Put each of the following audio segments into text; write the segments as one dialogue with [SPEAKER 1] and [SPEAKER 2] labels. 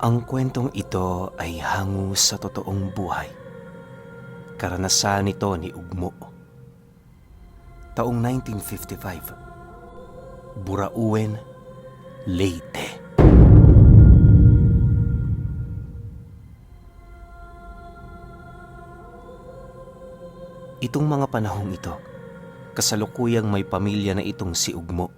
[SPEAKER 1] Ang kwentong ito ay hango sa totoong buhay. Karanasan nito ni Ugmo. Taong 1955. Burauen, Leyte. Itong mga panahong ito, kasalukuyang may pamilya na itong si Ugmo.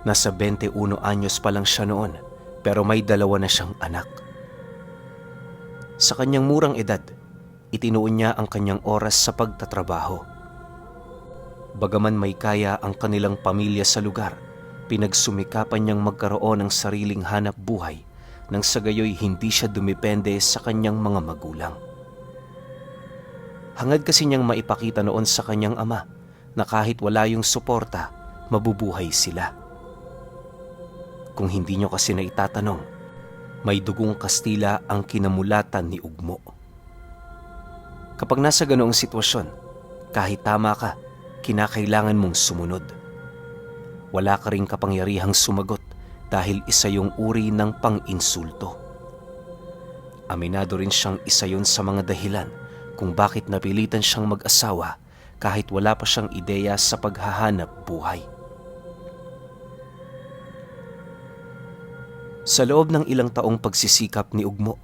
[SPEAKER 1] Nasa 21 anyos pa lang siya noon, pero may 2 na siyang anak. Sa kanyang murang edad, itinuon niya ang kanyang oras sa pagtatrabaho. Bagaman may kaya ang kanilang pamilya sa lugar, pinagsumikapan niyang magkaroon ng sariling hanap buhay nang sa gayoy hindi siya dumepende sa kanyang mga magulang. Hangad kasi niyang maipakita noon sa kanyang ama na kahit wala yung suporta, mabubuhay sila. Kung hindi niyo kasi naitatanong, may dugong Kastila ang kinamulatan ni Ugmo. Kapag nasa ganoong sitwasyon, kahit tama ka, kinakailangan mong sumunod. Wala ka ring kapangyarihang sumagot dahil isa yung uri ng pang-insulto. Aminado rin siyang isa yun sa mga dahilan kung bakit napilitan siyang mag-asawa kahit wala pa siyang ideya sa paghahanap buhay. Sa loob ng ilang taong pagsisikap ni Ugmo,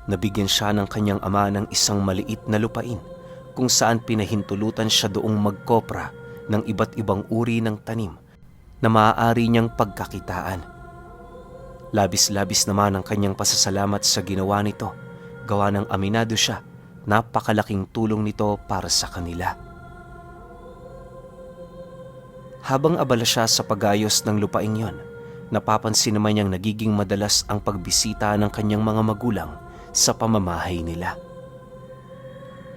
[SPEAKER 1] nabigyan siya ng kanyang ama ng isang maliit na lupain kung saan pinahintulutan siya doong magkopra ng iba't ibang uri ng tanim na maaari niyang pagkakitaan. Labis-labis naman ang kanyang pasasalamat sa ginawa nito, gawa ng aminado siya, napakalaking tulong nito para sa kanila. Habang abala siya sa pag-ayos ng lupaing yon, napapansin naman niyang nagiging madalas ang pagbisita ng kanyang mga magulang sa pamamahay nila.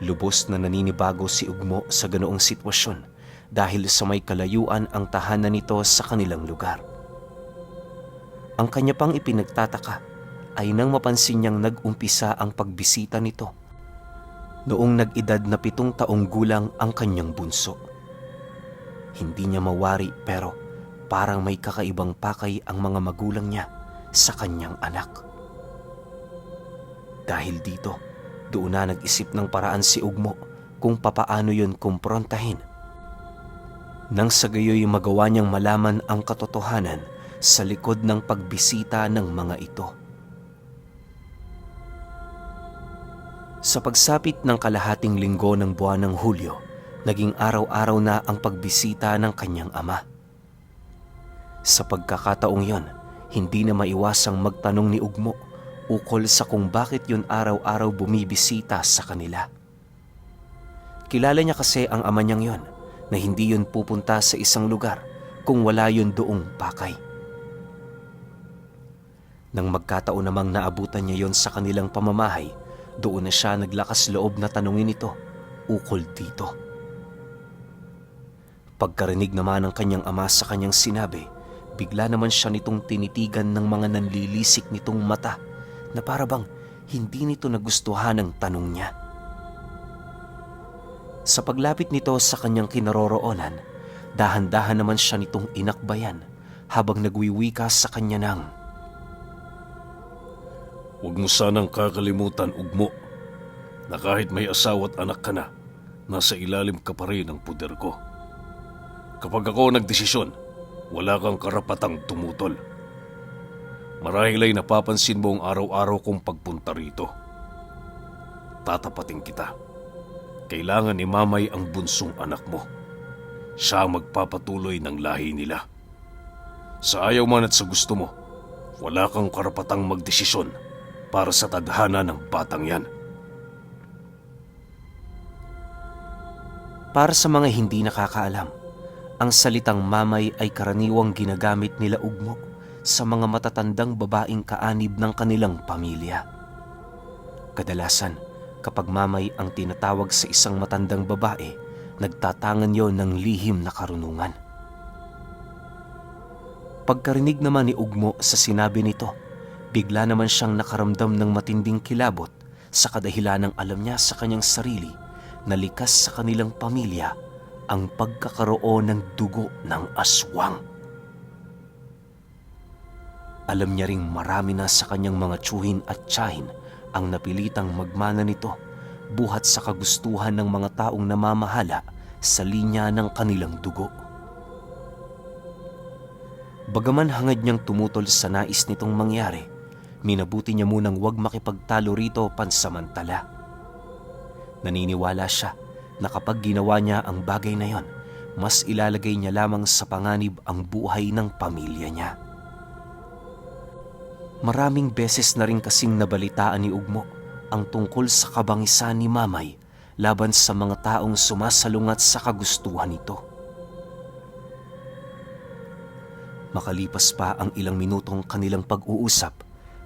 [SPEAKER 1] Lubos na naninibago si Ugmo sa ganoong sitwasyon dahil sa may kalayuan ang tahanan nito sa kanilang lugar. Ang kanya pang ipinagtataka ay nang mapansin niyang nag-umpisa ang pagbisita nito noong nag-edad na 7 taong gulang ang kanyang bunso. Hindi niya mawari pero parang may kakaibang pakay ang mga magulang niya sa kanyang anak. Dahil dito, doon na nag-isip ng paraan si Ugmo kung papaano yun kumprontahin. Nang sa gayoy magawa niyang malaman ang katotohanan sa likod ng pagbisita ng mga ito. Sa pagsapit ng kalahating linggo ng buwan ng Hulyo, naging araw-araw na ang pagbisita ng kanyang ama. Sa pagkakataong yon, hindi na maiwasang magtanong ni Ugmo ukol sa kung bakit yun araw-araw bumibisita sa kanila. Kilala niya kasi ang ama niyang yon na hindi yun pupunta sa isang lugar kung wala yun doong pakay. Nang magkataon namang naabutan niya yon sa kanilang pamamahay, doon na siya naglakas loob na tanungin ito ukol dito. Pagkarinig naman ng kanyang ama sa kanyang sinabi, bigla naman siya nitong tinitigan ng mga nanlilisik nitong mata na parabang hindi nito nagustuhan ang tanong niya. Sa paglapit nito sa kanyang kinaroroonan, dahan-dahan naman siya nitong inakbayan habang nagwiwika sa kanya ng,
[SPEAKER 2] "Huwag mo sanang kakalimutan, Ugmo, na kahit may asawa at anak ka na, nasa ilalim ka pa rin ng puder ko. Kapag ako nagdesisyon, wala kang karapatang tumutol. Marahil ay napapansin mo ang araw-araw kong pagpunta rito. Tatapatin kita. Kailangan imamay ang bunsong anak mo. Siya ang magpapatuloy ng lahi nila. Sa ayaw man at sa gusto mo, wala kang karapatang magdesisyon para sa tadhana ng batang yan."
[SPEAKER 1] Para sa mga hindi nakakaalam, ang salitang mamay ay karaniwang ginagamit nila Ugmo sa mga matatandang babaeng kaanib ng kanilang pamilya. Kadalasan, kapag mamay ang tinatawag sa isang matandang babae, nagtatangan yon ng lihim na karunungan. Pagkarinig naman ni Ugmo sa sinabi nito, bigla naman siyang nakaramdam ng matinding kilabot sa kadahilanang alam niya sa kanyang sarili na likas sa kanilang pamilya ang pagkakaroon ng dugo ng aswang. Alam niya ring marami na sa kanyang mga tsuhin at tiyahin ang napilitang magmana nito buhat sa kagustuhan ng mga taong namamahala sa linya ng kanilang dugo. Bagaman hangad niyang tumutol sa nais nitong mangyari, minabuti niya munang huwag makipagtalo rito pansamantala. Naniniwala siya na kapag ginawa niya ang bagay na yon, mas ilalagay niya lamang sa panganib ang buhay ng pamilya niya. Maraming beses na rin kasing nabalitaan ni Ugmo ang tungkol sa kabangisan ni Mamay laban sa mga taong sumasalungat sa kagustuhan nito. Makalipas pa ang ilang minutong kanilang pag-uusap,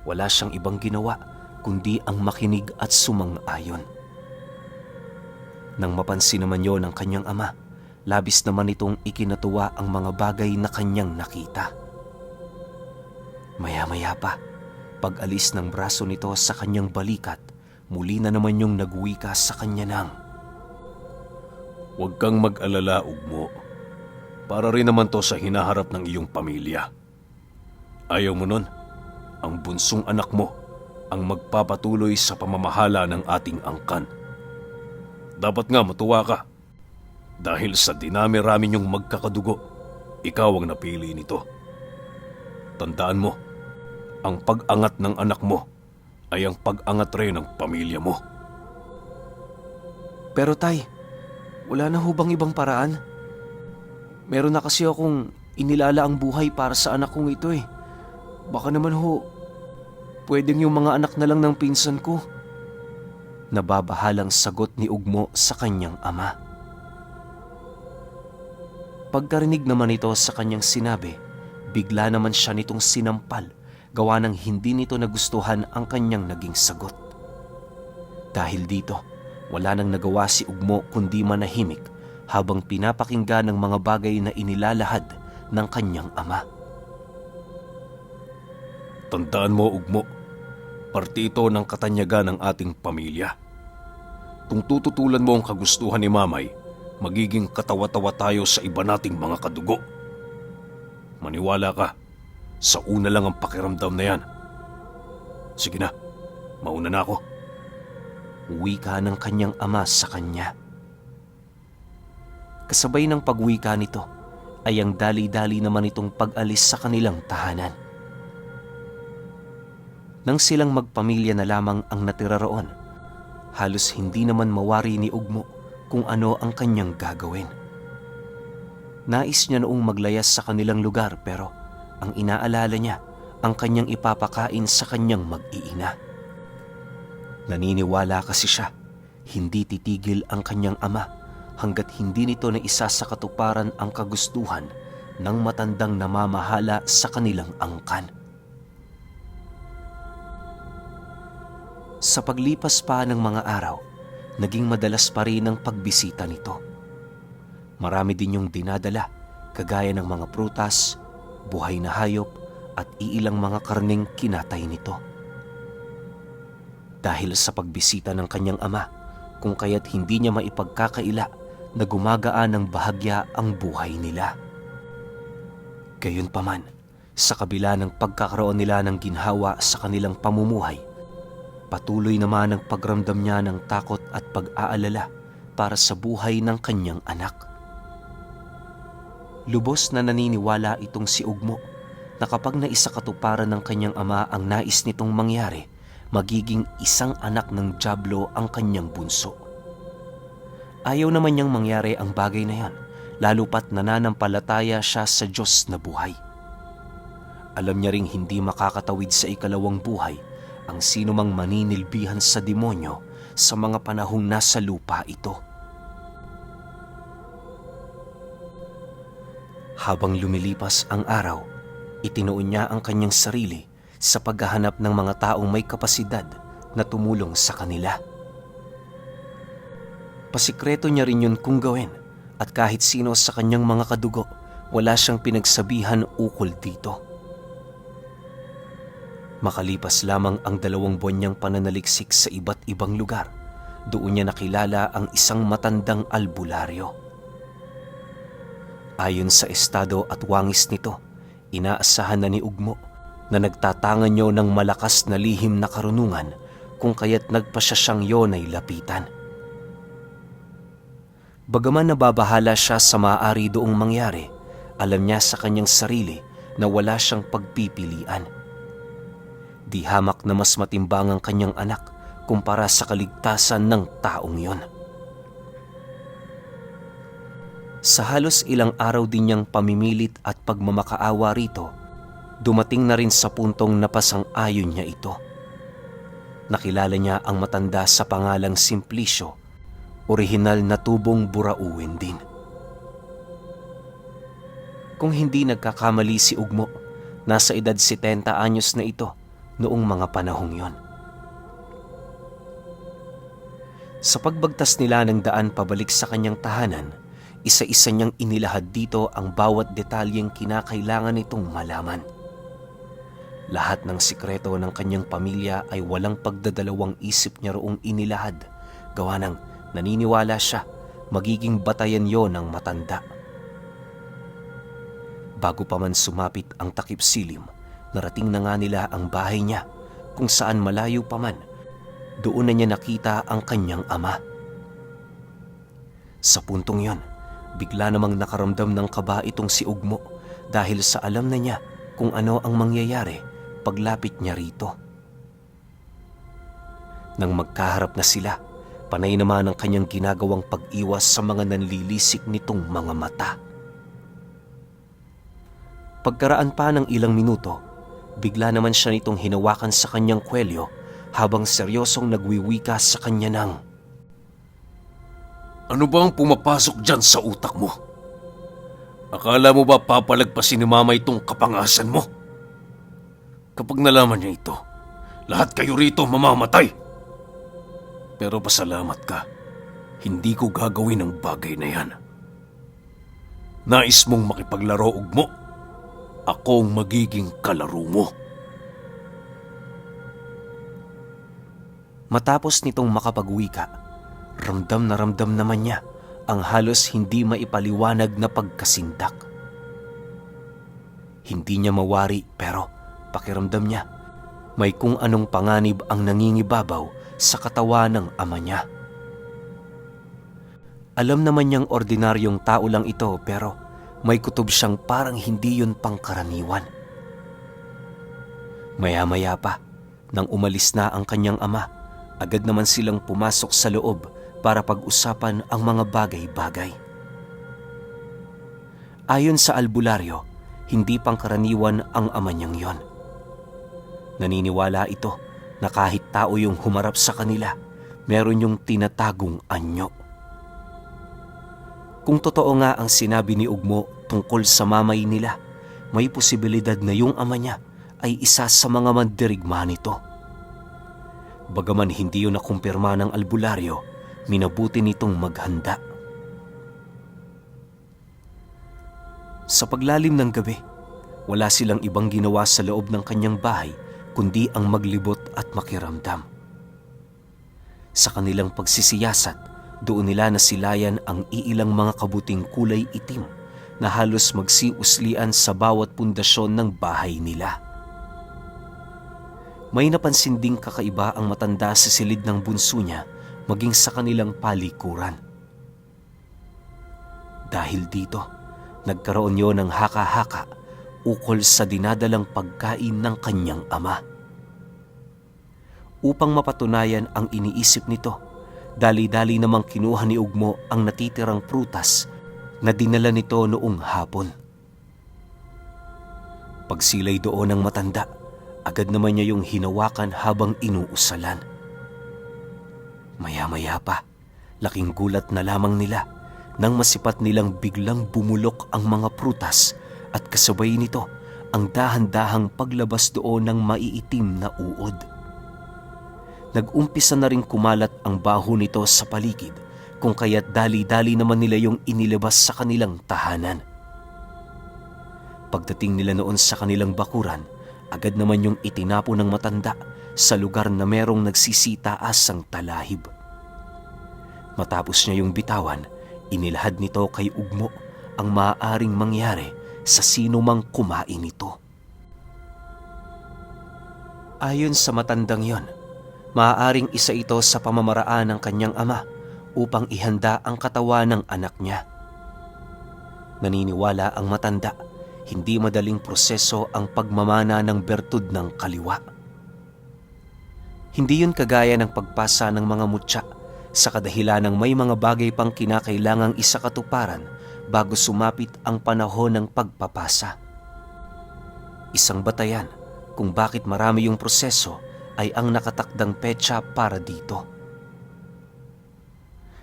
[SPEAKER 1] wala siyang ibang ginawa kundi ang makinig at sumang-ayon. Nang mapansin naman yon ng kanyang ama, labis naman itong ikinatuwa ang mga bagay na kanyang nakita. Maya-maya pa, pag-alis ng braso nito sa kanyang balikat, muli na naman yung nagwika sa kanya ng,
[SPEAKER 2] Huwag kang mag-alala, Ugmo. Para rin naman to sa hinaharap ng iyong pamilya. Ayaw mo nun, ang bunsong anak mo ang magpapatuloy sa pamamahala ng ating angkan. Dapat nga matuwa ka. Dahil sa dinami-rami niyong magkakadugo, ikaw ang napili nito. Tandaan mo, ang pag-angat ng anak mo ay ang pag-angat rin ng pamilya mo.
[SPEAKER 1] Pero tay, wala na ho bang ibang paraan? Meron na kasi akong inilala ang buhay para sa anak kong ito eh. Baka naman ho, pwedeng yung mga anak na lang ng pinsan ko. Nababahalang sagot ni Ugmo sa kanyang ama. Pagkarinig naman ito sa kanyang sinabi, bigla naman siya nitong sinampal gawa ng hindi nito nagustuhan ang kanyang naging sagot. Dahil dito, wala nang nagawa si Ugmo kundi manahimik habang pinapakinggan ng mga bagay na inilalahad ng kanyang ama.
[SPEAKER 2] Tandaan mo, Ugmo, parte ito ng katanyagan ng ating pamilya. Kung tututulan mo ang kagustuhan ni Mamay, magiging katawa-tawa tayo sa iba nating mga kadugo. Maniwala ka, sa una lang ang pakiramdam na yan. Sige na, mauna na ako.
[SPEAKER 1] Wika ng kanyang ama sa kanya. Kasabay ng pagwika nito ay ang dali-dali naman itong pag-alis sa kanilang tahanan. Nang silang magpamilya na lamang ang natira roon, halos hindi naman mawari ni Ugmo kung ano ang kanyang gagawin. Nais niya noong maglayas sa kanilang lugar pero ang inaalala niya ang kanyang ipapakain sa kanyang mag-iina. Naniniwala kasi siya, hindi titigil ang kanyang ama hanggat hindi nito na isa sa katuparan ang kagustuhan ng matandang namamahala sa kanilang angkan. Sa paglipas pa ng mga araw, naging madalas pa rin ang pagbisita nito. Marami din yung dinadala, kagaya ng mga prutas, buhay na hayop at iilang mga karneng kinatay nito. Dahil sa pagbisita ng kanyang ama, kung kaya't hindi niya maipagkakaila na gumagaan ng bahagya ang buhay nila. Gayunpaman, sa kabila ng pagkakaroon nila ng ginhawa sa kanilang pamumuhay, patuloy naman ang pagramdam niya ng takot at pag-aalala para sa buhay ng kanyang anak. Lubos na naniniwala itong si Ugmo na kapag naisakatuparan ng kanyang ama ang nais nitong mangyari, magiging isang anak ng dyablo ang kanyang bunso. Ayaw naman niyang mangyari ang bagay na yan, lalo pat nananampalataya siya sa Diyos na buhay. Alam niya ring hindi makakatawid sa ikalawang buhay ang sinumang maninilbihan sa demonyo sa mga panahong nasa lupa ito. Habang lumilipas ang araw, itinuon niya ang kanyang sarili sa paghahanap ng mga taong may kapasidad na tumulong sa kanila. Pasikreto niya rin yun kung gawin at kahit sino sa kanyang mga kadugo, wala siyang pinagsabihan ukol dito. Makalipas lamang ang 2 buwan niyang pananaliksik sa iba't ibang lugar, doon niya nakilala ang isang matandang albularyo. Ayon sa estado at wangis nito, inaasahan na ni Ugmo na nagtatangan niyo ng malakas na lihim na karunungan kung kaya't nagpasya siyang yon ay lapitan. Bagaman nababahala siya sa maaari doong mangyari, alam niya sa kanyang sarili na wala siyang pagpipilian. Di hamak na mas matimbang ang kanyang anak kumpara sa kaligtasan ng taong yon. Sa halos ilang araw din niyang pamimilit at pagmamakaawa rito, dumating na rin sa puntong napasang-ayon niya ito. Nakilala niya ang matanda sa pangalang Simplicio, orihinal na tubong Burauin din. Kung hindi nagkakamali si Ugmo, nasa edad 70 anyos na ito noong mga panahong yon. Sa pagbagtas nila ng daan pabalik sa kanyang tahanan, isa-isa niyang inilahad dito ang bawat detalyeng kinakailangan nitong malaman. Lahat ng sikreto ng kanyang pamilya ay walang pagdadalawang isip niya roong inilahad, gawa ng naniniwala siya magiging batayan yon ng matanda. Bago pa man sumapit ang takip silim, narating na nga nila ang bahay niya, kung saan malayo pa man, doon na niya nakita ang kanyang ama. Sa puntong yon, bigla namang nakaramdam ng kaba itong si Ugmo dahil sa alam na niya kung ano ang mangyayari paglapit niya rito. Nang magkaharap na sila, panay naman ang kanyang ginagawang pag-iwas sa mga nanlilisik nitong mga mata. Pagkaraan pa ng ilang minuto, bigla naman siya nitong hinawakan sa kanyang kwelyo habang seryosong nagwiwika sa kanya ng,
[SPEAKER 2] Ano ba ang pumapasok dyan sa utak mo? Akala mo ba papalagpasin ni Mama itong kapangasan mo? Kapag nalaman niya ito, lahat kayo rito mamamatay. Pero pasalamat ka, hindi ko gagawin ang bagay na yan. Nais mong makipaglaro, Ugmo? Ako ang magiging kalaro mo.
[SPEAKER 1] Matapos nitong makapagwika, ramdam naman niya ang halos hindi maipaliwanag na pagkasindak. Hindi niya mawari pero pakiramdam niya may kung anong panganib ang nangingibabaw sa katawan ng ama niya. Alam naman niyang ordinaryong tao lang ito pero may kutob siyang parang hindi yun pangkaraniwan. Maya-maya pa, nang umalis na ang kanyang ama, agad naman silang pumasok sa loob para pag-usapan ang mga bagay-bagay. Ayon sa albularyo, hindi pangkaraniwan ang ama niyang yon. Naniniwala ito na kahit tao yung humarap sa kanila, meron yung tinatagong anyo. Kung totoo nga ang sinabi ni Ugmo tungkol sa mamay nila, may posibilidad na yung ama niya ay isa sa mga mandirigma nito. Bagaman hindi yun nakumpirma ng albularyo, minabuti nitong maghanda. Sa paglalim ng gabi, wala silang ibang ginawa sa loob ng kanyang bahay kundi ang maglibot at makiramdam. Sa kanilang pagsisiyasat, doon nila nasilayan ang iilang mga kabuting kulay itim na halos magsiuslian sa bawat pundasyon ng bahay nila. May napansin ding kakaiba ang matanda sa silid ng bunso niya maging sa kanilang palikuran. Dahil dito, nagkaroon yun ng haka-haka ukol sa dinadalang pagkain ng kanyang ama. Upang mapatunayan ang iniisip nito, dali-dali namang kinuha ni Ugmo ang natitirang prutas na dinala nito noong hapon. Pagsilay doon ng matanda, agad naman niya yung hinawakan habang inuusalan. Maya-maya pa, laking gulat na lamang nila nang masipat nilang biglang bumulok ang mga prutas at kasabay nito ang dahan-dahang paglabas doon ng maiitim na uod. Nag-umpisa na ring kumalat ang baho nito sa paligid kung kaya't dali-dali naman nila yung inilabas sa kanilang tahanan. Pagdating nila noon sa kanilang bakuran, agad naman yung itinapo ng matanda sa lugar na merong nagsisitaasang talahib. Matapos niya yung bitawan, inilahad nito kay Ugmo ang maaaring mangyari sa sino mang kumain nito. Ayon sa matandang yon, maaaring isa ito sa pamamaraan ng kanyang ama upang ihanda ang katawan ng anak niya. Naniniwala ang matanda, hindi madaling proseso ang pagmamana ng bertud ng kaliwa. Hindi yun kagaya ng pagpasa ng mga mutya sa kadahilan ng may mga bagay pang kinakailangang isakatuparan bago sumapit ang panahon ng pagpapasa. Isang batayan kung bakit marami yung proseso ay ang nakatakdang petsa para dito.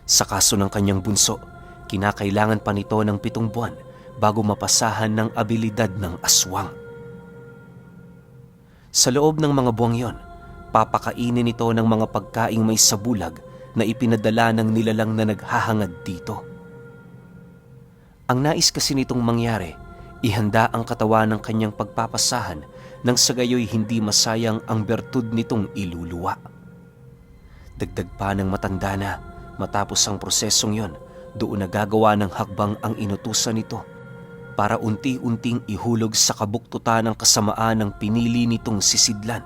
[SPEAKER 1] Sa kaso ng kanyang bunso, kinakailangan pa nito ng 7 buwan bago mapasahan ng abilidad ng aswang. Sa loob ng mga buwang yon, papakainin ito ng mga pagkaing may sabulag na ipinadala ng nilalang na naghahangad dito. Ang nais kasi nitong mangyari, ihanda ang katawan ng kanyang pagpapasahan nang sa gayoy hindi masayang ang bertud nitong iluluwa. Dagdag pa ng matanda na, matapos ang prosesong yon, doon nagagawa ng hakbang ang inutusan nito para unti-unting ihulog sa kabuktutan ng kasamaan ng pinili nitong sisidlan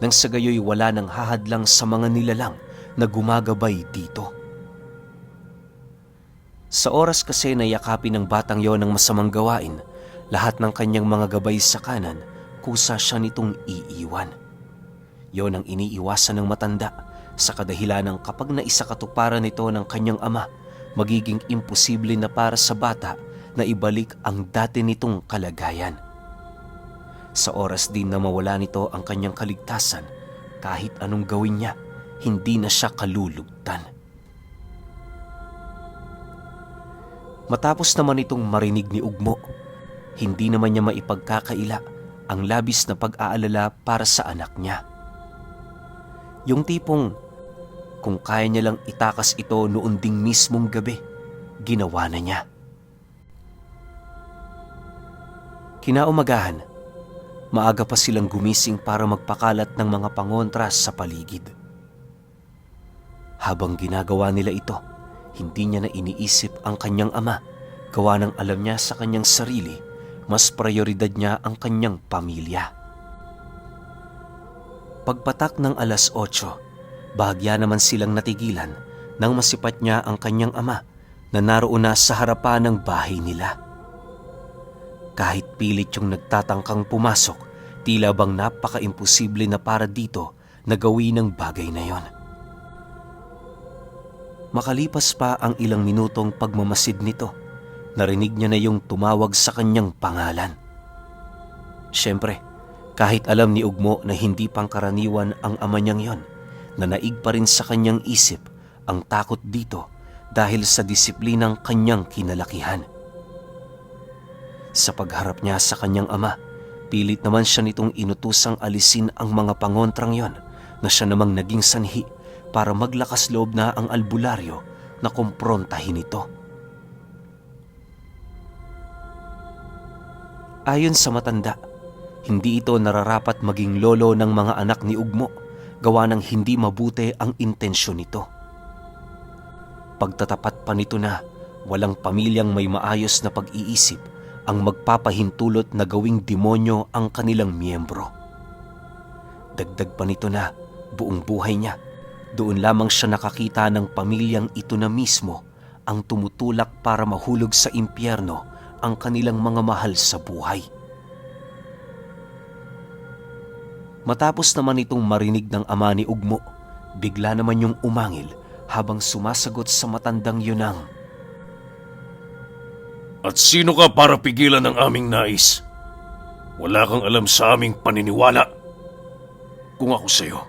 [SPEAKER 1] nang sa gayoy wala nang hahadlang sa mga nilalang na gumagabay dito. Sa oras kasi na yakapin ng batang yon ng masamang gawain, lahat ng kanyang mga gabay sa kanan, kusa siya nitong iiwan. Yon ang iniiwasan ng matanda sa kadahilan ng kapag naisakatuparan nito ng kanyang ama, magiging imposible na para sa bata na ibalik ang dati nitong kalagayan. Sa oras din na mawala nito ang kanyang kaligtasan, kahit anong gawin niya, hindi na siya kalulugtan. Matapos naman itong marinig ni Ugmo, hindi naman niya maipagkakaila ang labis na pag-aalala para sa anak niya. Yung tipong kung kaya niya lang itakas ito noon ding mismong gabi, ginawa na niya. Kinaumagahan, maaga pa silang gumising para magpakalat ng mga pangontras sa paligid. Habang ginagawa nila ito, hindi niya na iniisip ang kanyang ama, gawa ng alam niya sa kanyang sarili, mas prioridad niya ang kanyang pamilya. Pagpatak ng 8:00, bahagya naman silang natigilan nang masipat niya ang kanyang ama na naroon na sa harapan ng bahay nila. Kahit pilit yung nagtatangkang pumasok, tila bang napaka-imposible na para dito na gawin ang bagay na yon. Makalipas pa ang ilang minutong pagmamasid nito, narinig niya na yung tumawag sa kanyang pangalan. Siyempre, kahit alam ni Ugmo na hindi pangkaraniwan ang ama niyang yon, nanaig pa rin sa kanyang isip ang takot dito dahil sa disiplinang kanyang kinalakihan. Sa pagharap niya sa kanyang ama, pilit naman siya nitong inutusang alisin ang mga pangontrang yon na siya namang naging sanhi para maglakas loob na ang albularyo na kumprontahin ito. Ayon sa matanda, hindi ito nararapat maging lolo ng mga anak ni Ugmo, gawa ng hindi mabuti ang intensyon nito. Pagtatapat pa nito na walang pamilyang may maayos na pag-iisip ang magpapahintulot na gawing demonyo ang kanilang miyembro. Dagdag pa nito na buong buhay niya, doon lamang siya nakakita ng pamilyang ito na mismo ang tumutulak para mahulog sa impyerno ang kanilang mga mahal sa buhay. Matapos naman itong marinig ng ama ni Ugmo, bigla naman yung umangil habang sumasagot sa matandang yunang,
[SPEAKER 2] At sino ka para pigilan ang aming nais? Wala kang alam sa aming paniniwala. Kung ako sa'yo,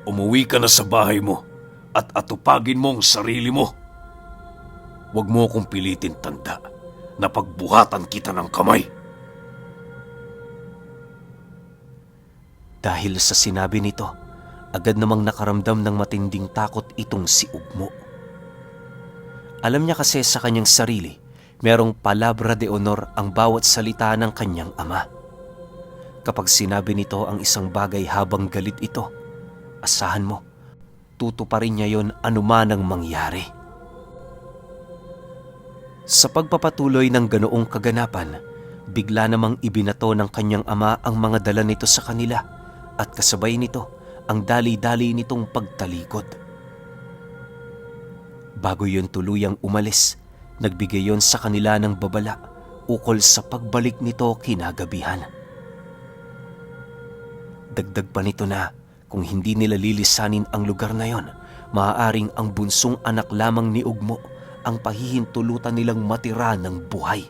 [SPEAKER 2] umuwi ka na sa bahay mo at atupagin mo ang sarili mo. Huwag mo akong pilitin, tanda, na pagbuhatan kita ng kamay.
[SPEAKER 1] Dahil sa sinabi nito, agad namang nakaramdam ng matinding takot itong si Ugmo. Alam niya kasi sa kanyang sarili, merong palabra de honor ang bawat salita ng kanyang ama. Kapag sinabi nito ang isang bagay habang galit ito, asahan mo, tutuparin niya yon anuman ang mangyari. Sa pagpapatuloy ng ganoong kaganapan, bigla namang ibinato ng kanyang ama ang mga dala nito sa kanila at kasabay nito ang dali-dali nitong pagtalikod. Bago yun tuluyang umalis, nagbigay yon sa kanila ng babala ukol sa pagbalik nito kinagabihan. Dagdag pa nito na kung hindi nila lilisanin ang lugar na yon, maaaring ang bunsong anak lamang ni Ugmo ang pahihintulutan nilang matira ng buhay.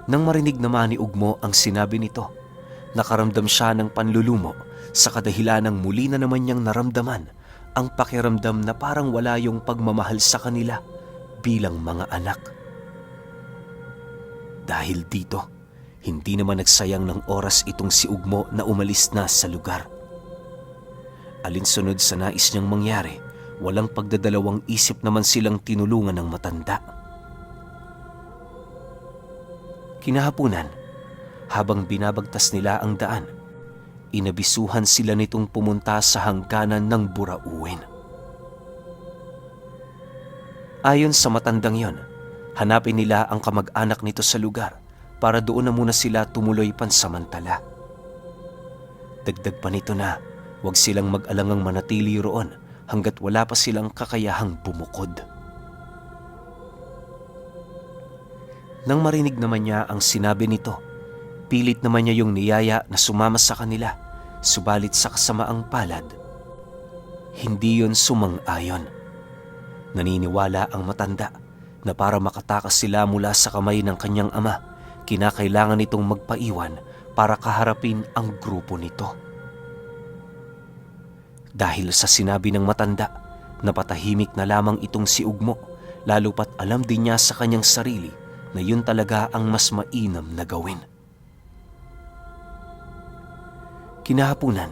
[SPEAKER 1] Nang marinig naman ni Ugmo ang sinabi nito, nakaramdam siya ng panlulumo sa kadahilanang muli na naman niyang naramdaman ang pakiramdam na parang wala yung pagmamahal sa kanila bilang mga anak. Dahil dito, hindi naman nagsayang ng oras itong si Ugmo na umalis na sa lugar. Alinsunod sa nais niyang mangyari, walang pagdadalawang isip naman silang tinulungan ng matanda. Kinahapunan, habang binabagtas nila ang daan, inabisuhan sila nitong pumunta sa hangganan ng Burauin. Ayon sa matandang yon, hanapin nila ang kamag-anak nito sa lugar para doon na muna sila tumuloy pansamantala. Dagdag pa nito na huwag silang mag-alangang manatili roon hanggat wala pa silang kakayahang bumukod. Nang marinig naman niya ang sinabi nito, pilit naman niya yung niyaya na sumama sa kanila, subalit sa kasamaang palad, hindi yon sumang-ayon. Naniniwala ang matanda na para makatakas sila mula sa kamay ng kanyang ama, kinakailangan nitong magpaiwan para kaharapin ang grupo nito. Dahil sa sinabi ng matanda, napatahimik na lamang itong si Ugmo, lalo pat alam din niya sa kanyang sarili na yun talaga ang mas mainam na gawin. Kinahapunan,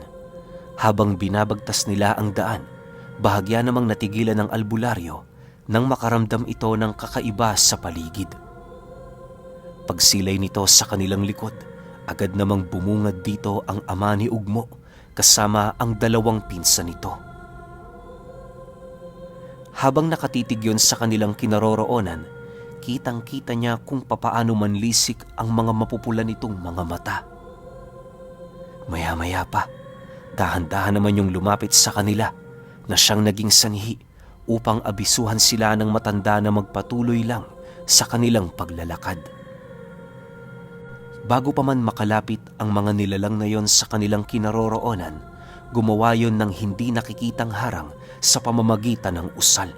[SPEAKER 1] habang binabagtas nila ang daan, bahagya namang natigilan ng albularyo nang makaramdam ito ng kakaiba sa paligid. Pagsilay nito sa kanilang likod, agad namang bumungad dito ang ama ni Ugmo kasama ang dalawang pinsan nito. Habang nakatitig yon sa kanilang kinaroroonan, kitang-kita niya kung papaano manlisik ang mga mapupula nitong mga mata. Maya-maya pa, dahan-dahan naman yung lumapit sa kanila na siyang naging sanhi upang abisuhan sila ng matanda na magpatuloy lang sa kanilang paglalakad. Bago pa man makalapit ang mga nilalang na yon sa kanilang kinaroroonan, gumawa yon ng hindi nakikitang harang sa pamamagitan ng usal.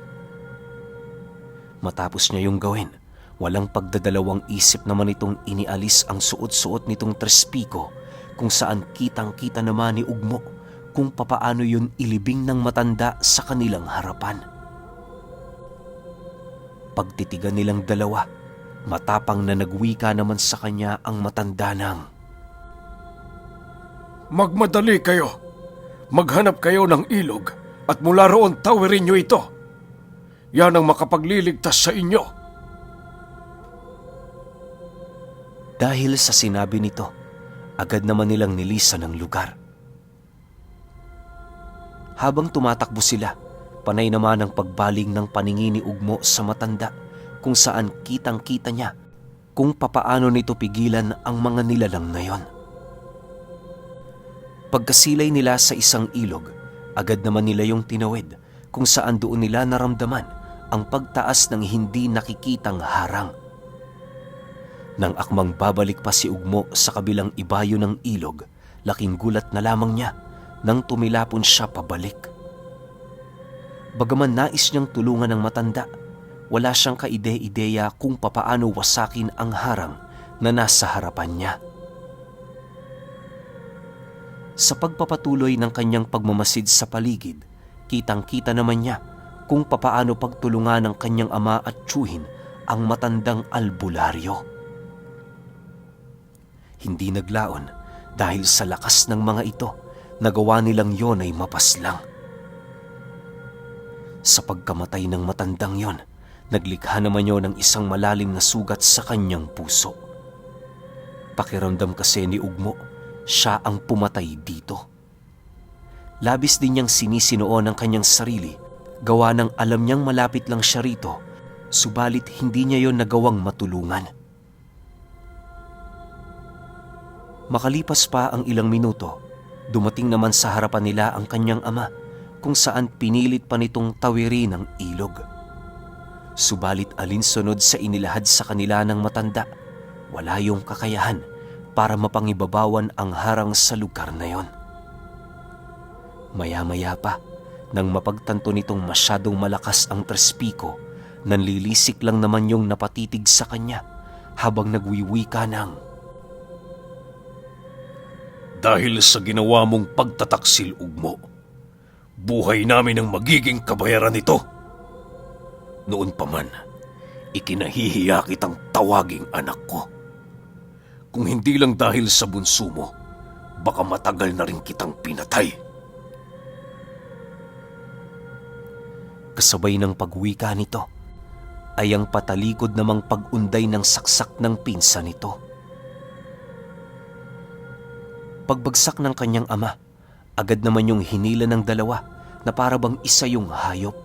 [SPEAKER 1] Matapos niya yung gawin, walang pagdadalawang isip naman itong inialis ang suot-suot nitong trespiko kung saan kitang-kita naman ni Ugmo kung papaano yun ilibing ng matanda sa kanilang harapan. Pagtitigan nilang dalawa, matapang na nagwika naman sa kanya ang matanda ng,
[SPEAKER 2] Magmadali kayo. Maghanap kayo ng ilog at mula roon tawirin niyo ito. Yan ang makapagliligtas sa inyo.
[SPEAKER 1] Dahil sa sinabi nito, agad naman nilang nilisan ang lugar. Habang tumatakbo sila, panay naman ang pagbaling ng paningin ni Ugmo sa matanda kung saan kitang-kita niya kung papaano nito pigilan ang mga nilalang na yon. Pagkasilay nila sa isang ilog, agad naman nila yung tinawid kung saan doon nila naramdaman ang pagtaas ng hindi nakikitang harang. Nang akmang babalik pa si Ugmo sa kabilang ibayo ng ilog, laking gulat na lamang niya nang tumilapon siya pabalik. Bagaman nais niyang tulungan ng matanda, wala siyang kaide-ideya kung papaano wasakin ang harang na nasa harapan niya. Sa pagpapatuloy ng kanyang pagmamasid sa paligid, kitang-kita naman niya kung papaano pagtulungan ng kanyang ama at tiyuhin ang matandang albularyo. Hindi naglaon dahil sa lakas ng mga ito, nagawa nilang yon ay mapaslang. Sa pagkamatay ng matandang yon, naglikha naman yon ng isang malalim na sugat sa kanyang puso. Pakiramdam kasi ni Ugmo, siya ang pumatay dito. Labis din niyang sinisinoon ang kanyang sarili, gawa ng alam niyang malapit lang siya rito, subalit hindi niya yon nagawang matulungan. Makalipas pa ang ilang minuto, dumating naman sa harapan nila ang kanyang ama kung saan pinilit pa nitong tawirin ang ilog. Subalit alinsunod sa inilahad sa kanila ng matanda, wala yung kakayahan para mapangibabawan ang harang sa lugar na yon. Maya-maya pa, nang mapagtanto nitong masyadong malakas ang trespiko, nanlilisik lang naman yung napatitig sa kanya habang nagwiwika ng,
[SPEAKER 2] Dahil sa ginawa mong pagtataksil, ugmo, buhay namin ang magiging kabayaran nito. Noon pa man, ikinahihiya kitang tawaging anak ko. Kung hindi lang dahil sa bunso mo, baka matagal na rin kitang pinatay.
[SPEAKER 1] kasabay ng pagwika nito, ay ang patalikod namang pag-unday ng saksak ng pinsa nito. Pagbagsak ng kanyang ama, agad naman yung hinila ng dalawa na para bang isa yung hayop.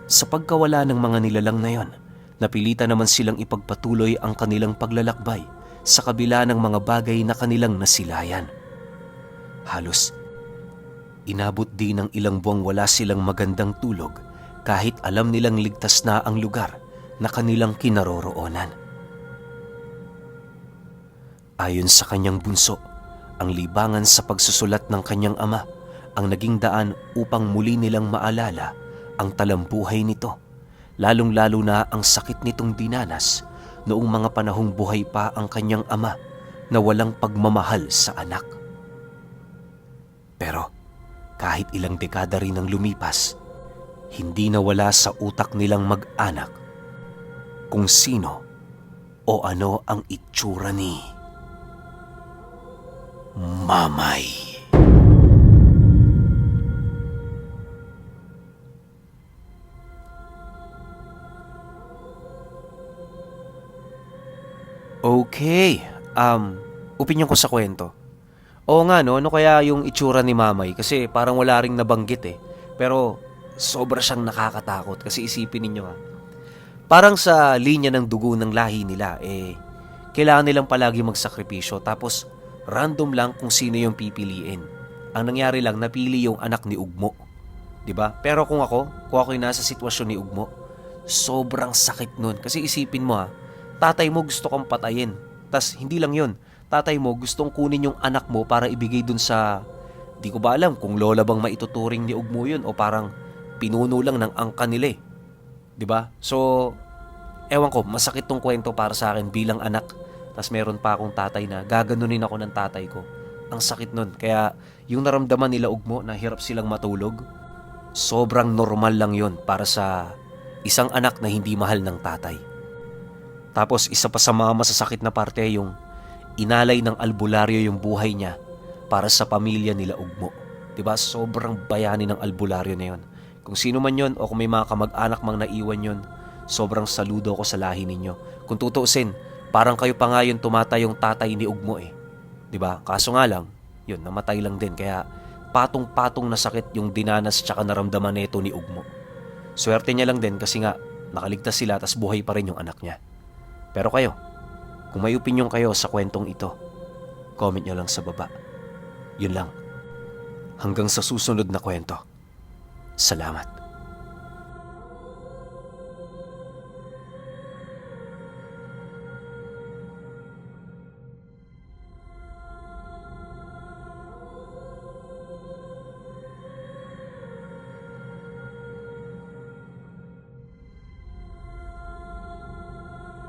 [SPEAKER 1] Sa pagkawala ng mga nilalang na yon, napilitan naman silang ipagpatuloy ang kanilang paglalakbay sa kabila ng mga bagay na kanilang nasilayan. Halos inabot din ng ilang buwang wala silang magandang tulog kahit alam nilang ligtas na ang lugar na kanilang kinaroroonan. Ayon sa kanyang bunso, ang libangan sa pagsusulat ng kanyang ama ang naging daan upang muli nilang maalala ang talambuhay nito, lalong-lalo na ang sakit nitong dinanas noong mga panahong buhay pa ang kanyang ama na walang pagmamahal sa anak. Pero kahit ilang dekada rin ang lumipas, hindi nawala sa utak nilang mag-anak kung sino o ano ang itsura ni Mamay. Okay, opinyon ko sa kwento. Oo nga no, ano kaya yung itsura ni Mamay? Kasi parang wala ring nabanggit eh. Pero sobra siyang nakakatakot kasi isipin ninyo ha. Parang sa linya ng dugo ng lahi nila kailangan nilang palagi magsakripisyo tapos random lang kung sino yung pipiliin. Ang nangyari lang, napili yung anak ni Ugmo. 'Di ba? Pero kung ako yung nasa sitwasyon ni Ugmo, sobrang sakit nun. Kasi isipin mo tatay mo gusto kang patayin. Tas hindi lang yun, tatay mo gustong kunin yung anak mo para ibigay dun sa, di ko ba alam kung lola bang maituturing ni Ugmo yun o parang pinuno lang ng angka nila eh. 'Di ba? So, ewan ko, masakit tong kwento para sa akin bilang anak. Tas meron pa akong tatay na gaganunin ako ng tatay ko. Ang sakit nun. Kaya yung naramdaman nila Ugmo na hirap silang matulog, sobrang normal lang yun para sa isang anak na hindi mahal ng tatay. Tapos isa pa sa mga masasakit na parte yung inalay ng albularyo yung buhay niya para sa pamilya nila Ugmo. Diba? Sobrang bayani ng albularyo na yun. Kung sino man yun o kung may mga kamag-anak mang naiwan yun, sobrang saludo ko sa lahi ninyo. Kung tutuusin, parang kayo pa nga yung tumatay yung tatay ni Ugmo eh. 'Di ba? Kaso nga lang, yun, namatay lang din. Kaya patong-patong na sakit yung dinanas tsaka naramdaman nito ni Ugmo. Swerte niya lang din kasi nga nakaligtas sila tas buhay pa rin yung anak niya. Pero kayo, kung may opinyon kayo sa kwentong ito, comment nyo lang sa baba. Yun lang. Hanggang sa susunod na kwento. Salamat.